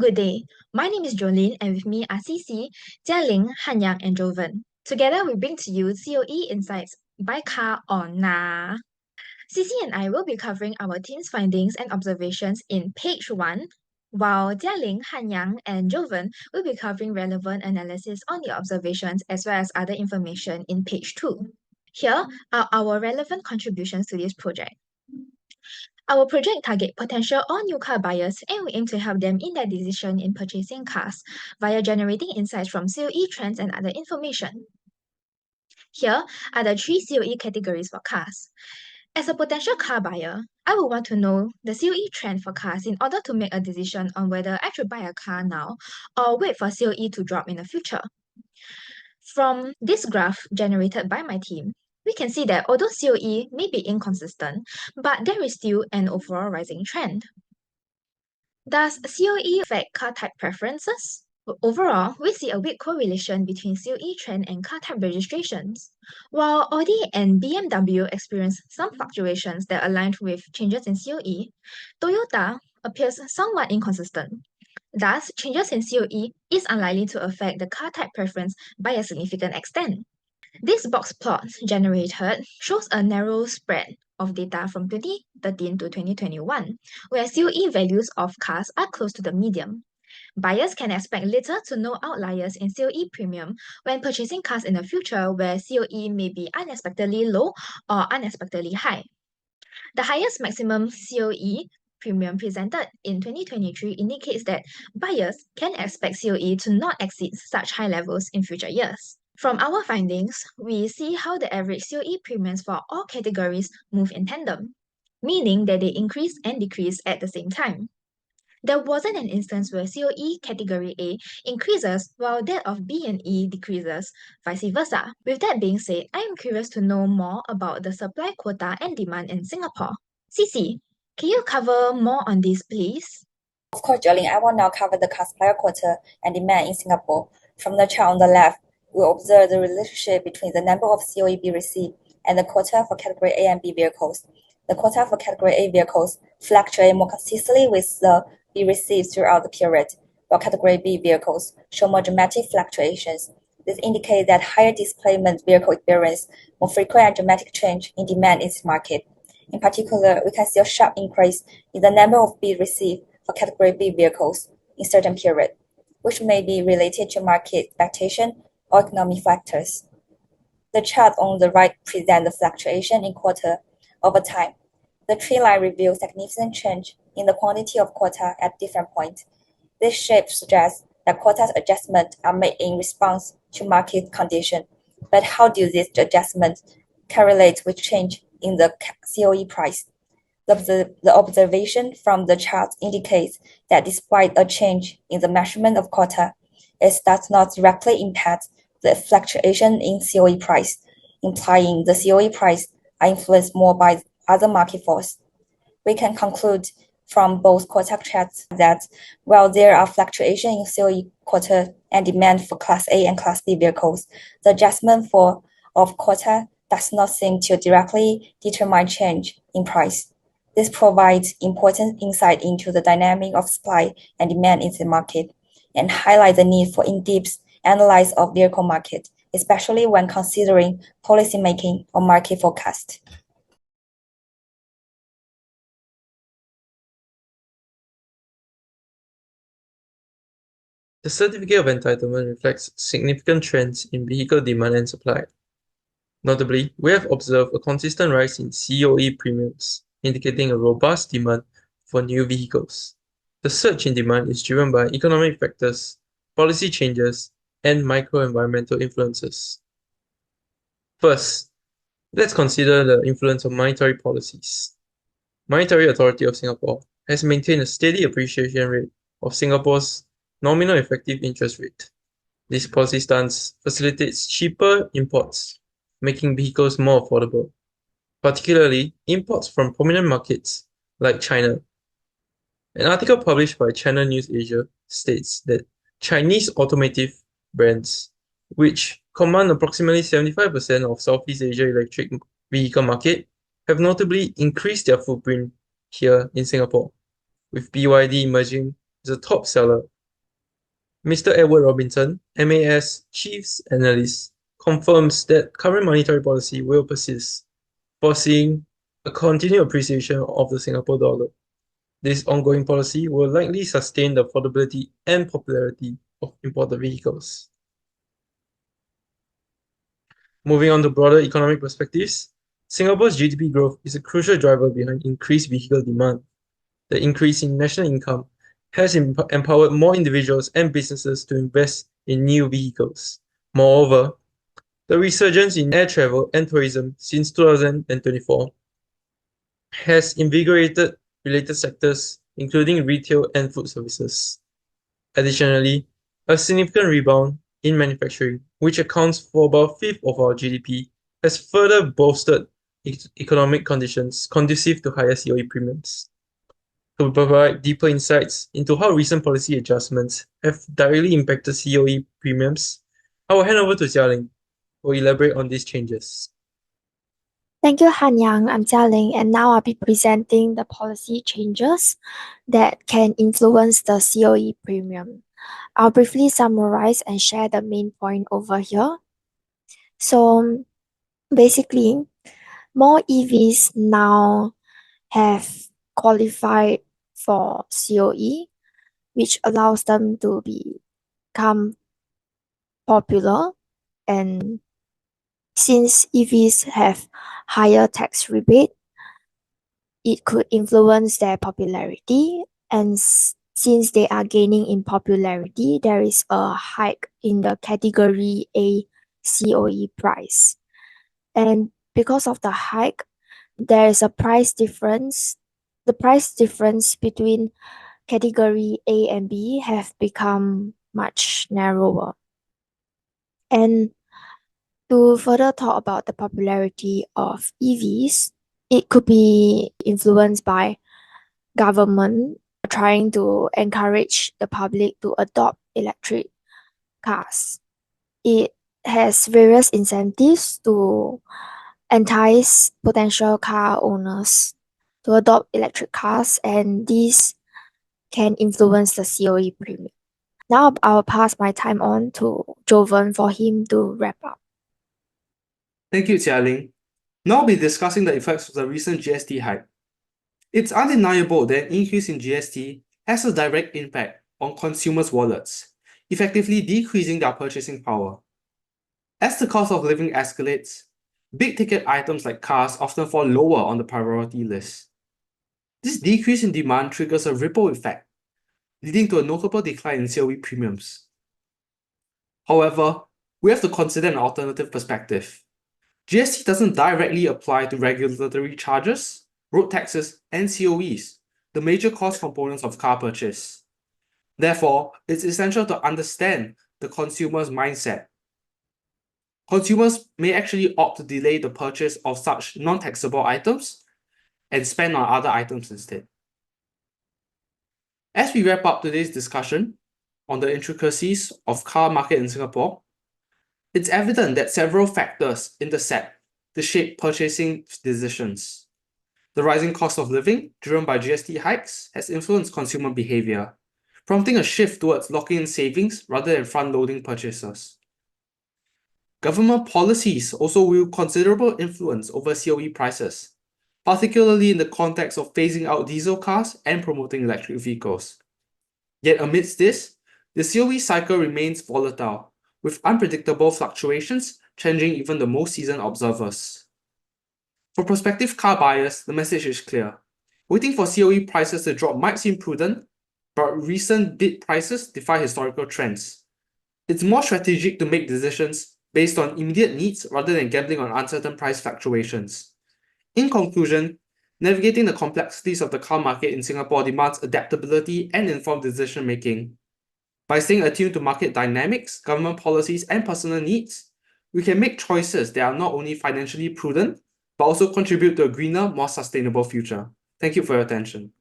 Good day. My name is Jolene, and with me are Cici, Jialing, Hanyang, and Joven. Together, we bring to you COE Insights by Car on Na. Cici and I will be covering our team's findings and observations in page 1, while Jialing, Hanyang, and Joven will be covering relevant analysis on the observations as well as other information in page 2. Here are our relevant contributions to this project. Our project target potential all new car buyers, and we aim to help them in their decision in purchasing cars via generating insights from COE trends and other information. Here are the 3 COE categories for cars. As a potential car buyer, I would want to know the COE trend for cars in order to make a decision on whether I should buy a car now or wait for COE to drop in the future. From this graph generated by my team, we can see that although COE may be inconsistent, but there is still an overall rising trend. Does COE affect car type preferences? Overall, we see a weak correlation between COE trend and car type registrations. While Audi and BMW experience some fluctuations that aligned with changes in COE, Toyota appears somewhat inconsistent. Thus, changes in COE is unlikely to affect the car type preference by a significant extent. This box plot generated shows a narrow spread of data from 2013 to 2021, where COE values of cars are close to the median. Buyers can expect little to no outliers in COE premium when purchasing cars in the future where COE may be unexpectedly low or unexpectedly high. The highest maximum COE premium presented in 2023 indicates that buyers can expect COE to not exceed such high levels in future years. From our findings, we see how the average COE premiums for all categories move in tandem, meaning that they increase and decrease at the same time. There wasn't an instance where COE category A increases while that of B and E decreases, vice versa. With that being said, I am curious to know more about the supply quota and demand in Singapore. Cici, can you cover more on this, please? Of course, Jolene, I will now cover the car supply quota and demand in Singapore. From the chart on the left, we observe the relationship between the number of COE received and the quota for category A and B vehicles. The quota for category A vehicles fluctuate more consistently with the B received throughout the period, while category B vehicles show more dramatic fluctuations. This indicates that higher displacement vehicle experience more frequent and dramatic change in demand in this market. In particular, we can see a sharp increase in the number of B received for category B vehicles in certain period, which may be related to market expectation or economic factors. The chart on the right presents the fluctuation in quota over time. The tree line reveals significant change in the quantity of quota at different points. This shape suggests that quota adjustments are made in response to market conditions. But how do these adjustments correlate with change in the COE price? The observation from the chart indicates that despite a change in the measurement of quota, it does not directly impact the fluctuation in COE price, implying the COE price are influenced more by other market forces. We can conclude from both quota charts that while there are fluctuations in COE quota and demand for Class A and Class B vehicles, the adjustment of quota does not seem to directly determine change in price. This provides important insight into the dynamic of supply and demand in the market and highlights the need for in-depth analysis of vehicle market, especially when considering policymaking or market forecast. The certificate of entitlement reflects significant trends in vehicle demand and supply. Notably, we have observed a consistent rise in COE premiums, indicating a robust demand for new vehicles. The surge in demand is driven by economic factors, policy changes, and microenvironmental influences. First, let's consider the influence of monetary policies. Monetary Authority of Singapore has maintained a steady appreciation rate of Singapore's nominal effective interest rate. This policy stance facilitates cheaper imports, making vehicles more affordable, particularly imports from prominent markets like China. An article published by China News Asia states that Chinese automotive brands, which command approximately 75% of Southeast Asia electric vehicle market, have notably increased their footprint here in Singapore, with BYD emerging is a top seller. Mr. Edward Robinson, MAS Chief Analyst, confirms that current monetary policy will persist, foreseeing a continued appreciation of the Singapore dollar. This ongoing policy will likely sustain the affordability and popularity of imported vehicles. Moving on to broader economic perspectives, Singapore's GDP growth is a crucial driver behind increased vehicle demand. The increase in national income has empowered more individuals and businesses to invest in new vehicles. Moreover, the resurgence in air travel and tourism since 2024 has invigorated related sectors, including retail and food services. Additionally, a significant rebound in manufacturing, which accounts for about a fifth of our GDP, has further bolstered economic conditions conducive to higher COE premiums. To provide deeper insights into how recent policy adjustments have directly impacted COE premiums, I will hand over to Jialing, who will elaborate on these changes. Thank you, Han Yang. I'm Jia Ling, and now I'll be presenting the policy changes that can influence the COE premium. I'll briefly summarize and share the main point over here. So basically, more EVs now have qualified for COE, which allows them to become popular. And since EVs have higher tax rebate, it could influence their popularity. And since they are gaining in popularity, there is a hike in the category A COE price. And because of the hike, there is a price difference. The price difference between category A and B have become much narrower. And to further talk about the popularity of EVs, it could be influenced by government trying to encourage the public to adopt electric cars. It has various incentives to entice potential car owners to adopt electric cars, and these can influence the COE premium. Now I'll pass my time on to Jovan for him to wrap up. Thank you, Jia Ling. Now we'll be discussing the effects of the recent GST hike. It's undeniable that an increase in GST has a direct impact on consumers' wallets, effectively decreasing their purchasing power. As the cost of living escalates, big-ticket items like cars often fall lower on the priority list. This decrease in demand triggers a ripple effect, leading to a notable decline in COE premiums. However, we have to consider an alternative perspective. GST doesn't directly apply to regulatory charges, road taxes, and COEs, the major cost components of car purchase. Therefore, it's essential to understand the consumer's mindset. Consumers may actually opt to delay the purchase of such non-taxable items and spend on other items instead. As we wrap up today's discussion on the intricacies of car market in Singapore, it's evident that several factors intersect to shape purchasing decisions. The rising cost of living, driven by GST hikes, has influenced consumer behavior, prompting a shift towards locking in savings rather than front-loading purchases. Government policies also wield considerable influence over COE prices, particularly in the context of phasing out diesel cars and promoting electric vehicles. Yet amidst this, the COE cycle remains volatile, with unpredictable fluctuations challenging even the most seasoned observers. For prospective car buyers, the message is clear. Waiting for COE prices to drop might seem prudent, but recent bid prices defy historical trends. It's more strategic to make decisions based on immediate needs rather than gambling on uncertain price fluctuations. In conclusion, navigating the complexities of the car market in Singapore demands adaptability and informed decision-making. By staying attuned to market dynamics, government policies, and personal needs, we can make choices that are not only financially prudent, but also contribute to a greener, more sustainable future. Thank you for your attention.